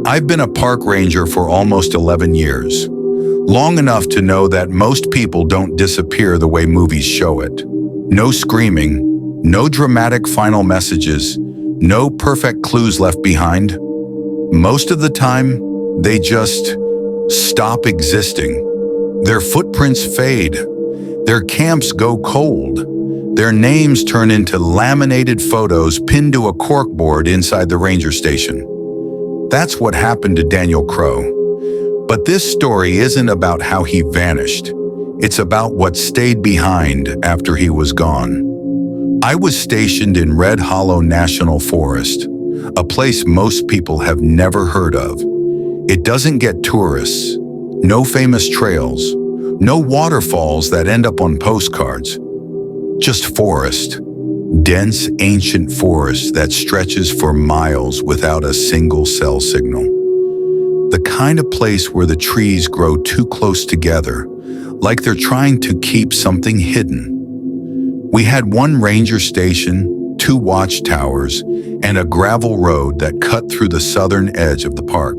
I've been a park ranger for almost 11 years, long enough to know that most people don't disappear the way movies show it. No screaming, no dramatic final messages, no perfect clues left behind. Most of the time, they just stop existing. Their footprints fade. Their camps go cold. Their names turn into laminated photos pinned to a corkboard inside the ranger station. That's what happened to Daniel Crow. But this story isn't about how he vanished. It's about what stayed behind after he was gone. I was stationed in Red Hollow National Forest, a place most people have never heard of. It doesn't get tourists, no famous trails, no waterfalls that end up on postcards. Just forest, dense ancient forest that stretches for miles without a single cell signal. The kind of place where the trees grow too close together, like they're trying to keep something hidden. We had one ranger station, 2 watchtowers, and a gravel road that cut through the southern edge of the park.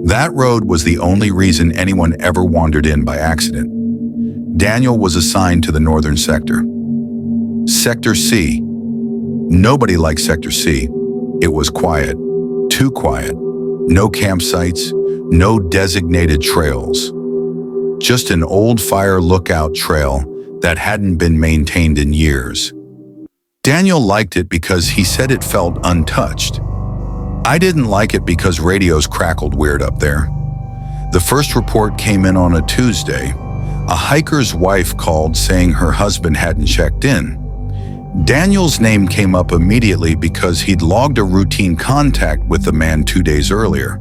That road was the only reason anyone ever wandered in by accident. Daniel was assigned to the northern sector. Sector C. Nobody liked Sector C. It was quiet, too quiet. No campsites, no designated trails. Just an old fire lookout trail that hadn't been maintained in years. Daniel liked it because he said it felt untouched. I didn't like it because radios crackled weird up there. The first report came in on a Tuesday. A hiker's wife called saying her husband hadn't checked in. Daniel's name came up immediately because he'd logged a routine contact with the man 2 days earlier.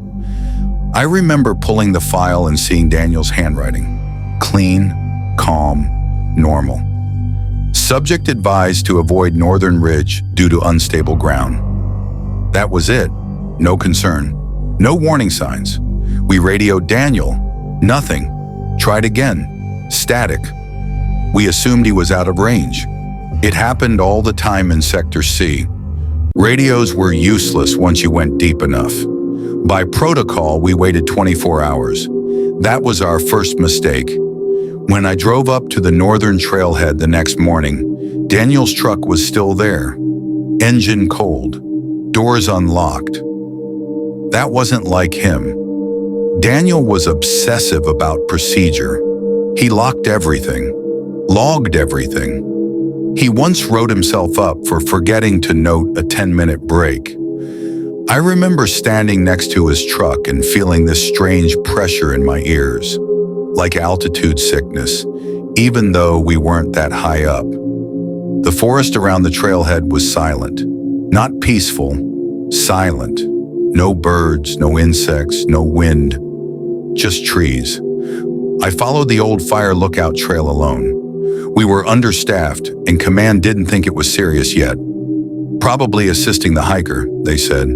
I remember pulling the file and seeing Daniel's handwriting. Clean, calm, normal. Subject advised to avoid Northern Ridge due to unstable ground. That was it. No concern. No warning signs. We radioed Daniel. Nothing. Tried again. Static. We assumed he was out of range. It happened all the time in Sector C. Radios were useless once you went deep enough. By protocol, we waited 24 hours. That was our first mistake. When I drove up to the northern trailhead the next morning, Daniel's truck was still there. Engine cold. Doors unlocked. That wasn't like him. Daniel was obsessive about procedure. He locked everything, logged everything. He once wrote himself up for forgetting to note a 10-minute break. I remember standing next to his truck and feeling this strange pressure in my ears, like altitude sickness, even though we weren't that high up. The forest around the trailhead was silent, not peaceful, silent. No birds, no insects, no wind, just trees. I followed the old fire lookout trail alone. We were understaffed, and command didn't think it was serious yet. Probably assisting the hiker, they said.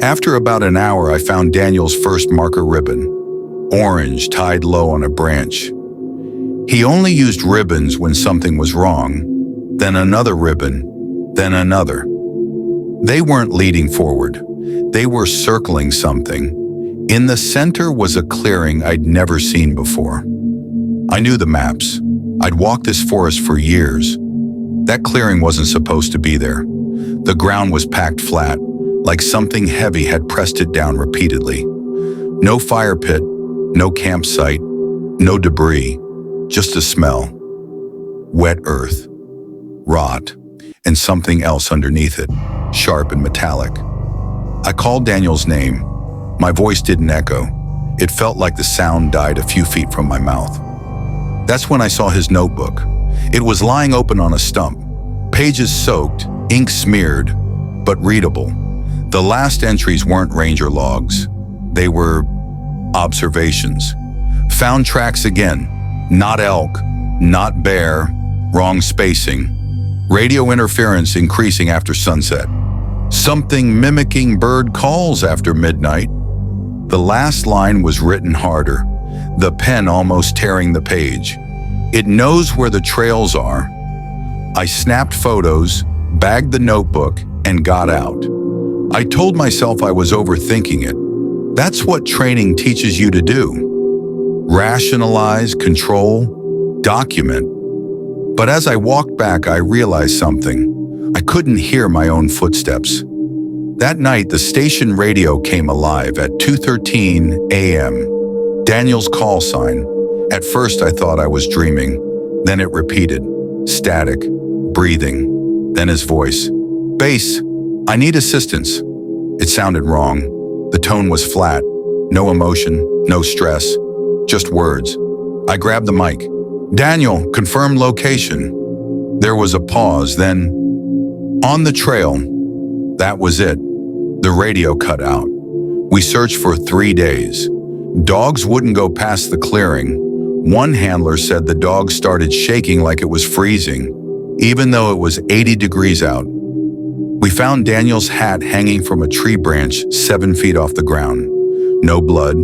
After about an hour, I found Daniel's first marker ribbon, orange, tied low on a branch. He only used ribbons when something was wrong, then another ribbon, then another. They weren't leading forward. They were circling something. In the center was a clearing I'd never seen before. I knew the maps. I'd walked this forest for years. That clearing wasn't supposed to be there. The ground was packed flat, like something heavy had pressed it down repeatedly. No fire pit, no campsite, no debris, just a smell. Wet earth, rot, and something else underneath it, sharp and metallic. I called Daniel's name. My voice didn't echo. It felt like the sound died a few feet from my mouth. That's when I saw his notebook. It was lying open on a stump, pages soaked, ink smeared, but readable. The last entries weren't ranger logs. They were observations. Found tracks again. Not elk, not bear, wrong spacing. Radio interference increasing after sunset. Something mimicking bird calls after midnight. The last line was written harder, the pen almost tearing the page. It knows where the trails are. I snapped photos, bagged the notebook, and got out. I told myself I was overthinking it, That's what training teaches you to do. Rationalize, control, document. But as I walked back, I realized something. I couldn't hear my own footsteps. That night, the station radio came alive at 2:13 a.m. Daniel's call sign. At first, I thought I was dreaming. Then it repeated. Static, breathing. Then his voice. Bass, I need assistance. It sounded wrong. The tone was flat. No emotion, no stress. Just words. I grabbed the mic. Daniel, confirm location. There was a pause, then, on the trail. That was it. The radio cut out. We searched for 3 days. Dogs wouldn't go past the clearing. One handler said the dog started shaking like it was freezing, even though it was 80 degrees out. We found Daniel's hat hanging from a tree branch 7 feet off the ground. No blood,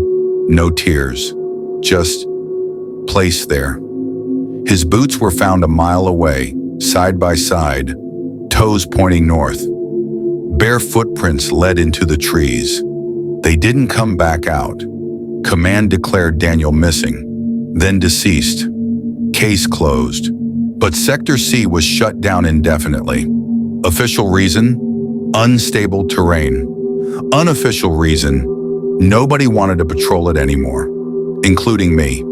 no tears, just placed there. His boots were found a mile away, side by side, toes pointing north. Bare footprints led into the trees. They didn't come back out. Command declared Daniel missing, then deceased. Case closed. But Sector C was shut down indefinitely. Official reason? Unstable terrain. Unofficial reason? Nobody wanted to patrol it anymore, including me.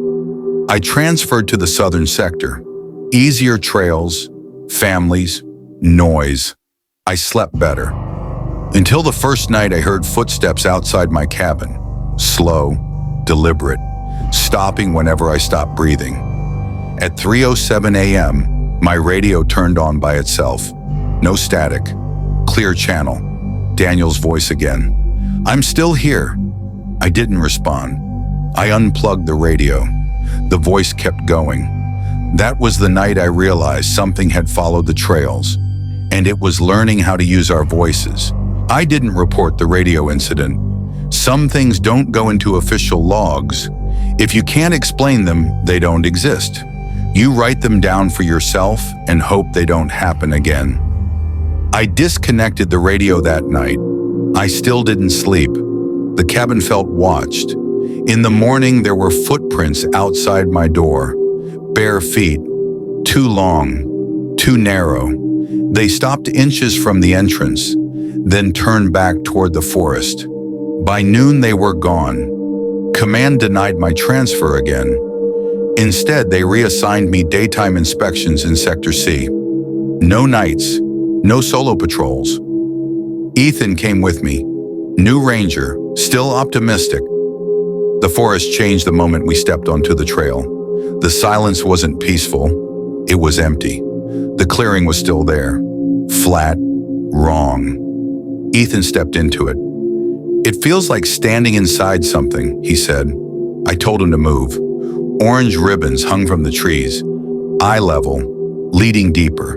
I transferred to the southern sector. Easier trails, families, noise. I slept better. Until the first night I heard footsteps outside my cabin. Slow, deliberate, stopping whenever I stopped breathing. At 3:07 a.m., my radio turned on by itself. No static. Clear channel. Daniel's voice again. I'm still here. I didn't respond. I unplugged the radio. The voice kept going. That was the night I realized something had followed the trails, and it was learning how to use our voices. I didn't report the radio incident. Some things don't go into official logs. If you can't explain them, they don't exist. You write them down for yourself and hope they don't happen again. I disconnected the radio that night. I still didn't sleep. The cabin felt watched. In the morning, there were footprints outside my door. Bare feet. Too long. Too narrow. They stopped inches from the entrance, then turned back toward the forest. By noon, they were gone. Command denied my transfer again. Instead, they reassigned me daytime inspections in Sector C. No nights, no solo patrols. Ethan came with me. New ranger, still optimistic. The forest changed the moment we stepped onto the trail. The silence wasn't peaceful. It was empty. The clearing was still there. Flat, wrong. Ethan stepped into it. It feels like standing inside something, he said. I told him to move. Orange ribbons hung from the trees, eye level, leading deeper.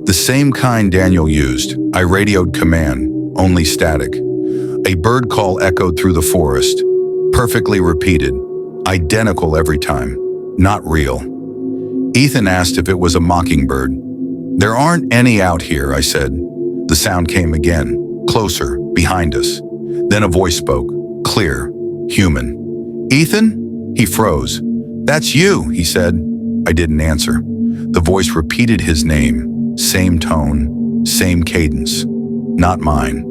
The same kind Daniel used. I radioed command, only static. A bird call echoed through the forest, perfectly repeated, identical every time, not real. Ethan asked if it was a mockingbird. There aren't any out here, I said. The sound came again, closer, behind us. Then a voice spoke, clear, human. Ethan? He froze. That's you, he said. I didn't answer. The voice repeated his name, same tone, same cadence. Not mine.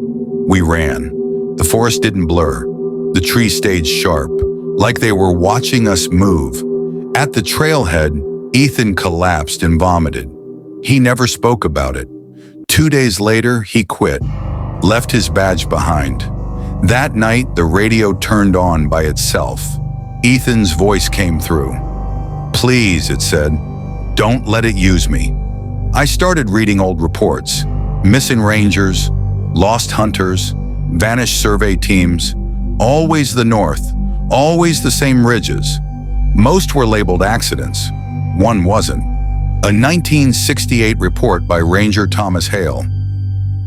We ran. The forest didn't blur. The trees stayed sharp, like they were watching us move. At the trailhead, Ethan collapsed and vomited. He never spoke about it. 2 days later, he quit, left his badge behind. That night, the radio turned on by itself. Ethan's voice came through. Please, it said, don't let it use me. I started reading old reports. Missing rangers, lost hunters, vanished survey teams. Always the north, always the same ridges. Most were labeled accidents. One wasn't. A 1968 report by Ranger Thomas Hale.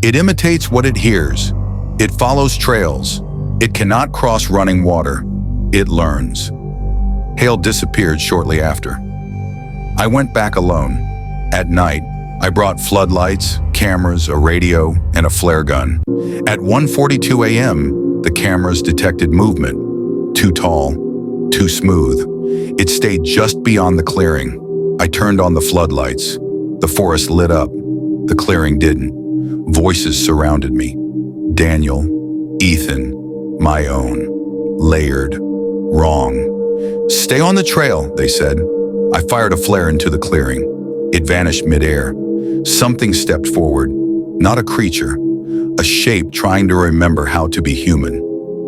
It imitates what it hears. It follows trails. It cannot cross running water. It learns. Hale disappeared shortly after. I went back alone. At night, I brought floodlights, cameras, a radio, and a flare gun. At 1:42 a.m., The cameras detected movement. Too tall, too smooth. It stayed just beyond the clearing. I turned on the floodlights. The forest lit up. The clearing didn't. Voices surrounded me. Daniel, Ethan, my own. Layered. Wrong. "Stay on the trail," they said. I fired a flare into the clearing. It vanished midair. Something stepped forward. Not a creature. A shape trying to remember how to be human.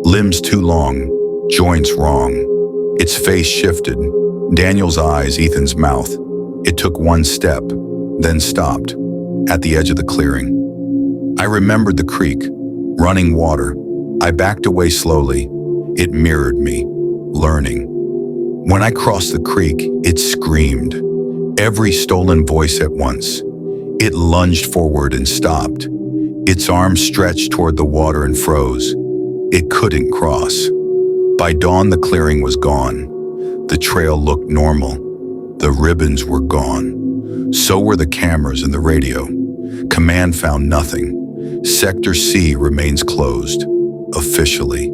Limbs too long. Joints wrong. Its face shifted. Daniel's eyes, Ethan's mouth. It took one step, then stopped, at the edge of the clearing. I remembered the creek, running water. I backed away slowly. It mirrored me, learning. When I crossed the creek, it screamed. Every stolen voice at once. It lunged forward and stopped. Its arms stretched toward the water and froze. It couldn't cross. By dawn, the clearing was gone. The trail looked normal. The ribbons were gone. So were the cameras and the radio. Command found nothing. Sector C remains closed, officially.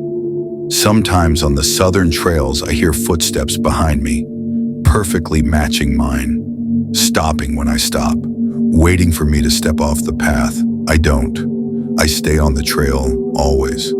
Sometimes on the southern trails, I hear footsteps behind me, perfectly matching mine, stopping when I stop, waiting for me to step off the path. I don't. I stay on the trail, always.